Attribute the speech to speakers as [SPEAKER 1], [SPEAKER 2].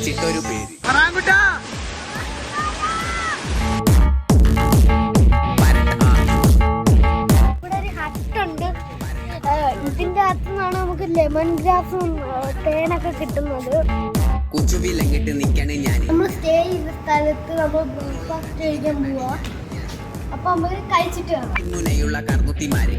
[SPEAKER 1] വെച്ചിട്ടൊരു പേര്.
[SPEAKER 2] ഇവിടെ ഒരു ഹട്ടുണ്ട്. ഇതിന്റെ അകത്തുനിന്നാണ് നമുക്ക് ലെമൺ ഗ്രാസും തേനൊക്കെ കിട്ടുന്നത്.
[SPEAKER 1] കുച്ചുവിലങ്ങിട്ട് നിക്കണേ ഞാൻ.
[SPEAKER 2] നമ്മൾ സ്റ്റേ ചെയ്ത സ്ഥലത്ത് നമ്മൾ ബ്രേക്ക്ഫാസ്റ്റ് കഴിക്കാൻ പോവാ. അപ്പൊ നമ്മൾ കഴിച്ചിട്ട്
[SPEAKER 1] മുനയുള്ള കർമുത്തിമാരെ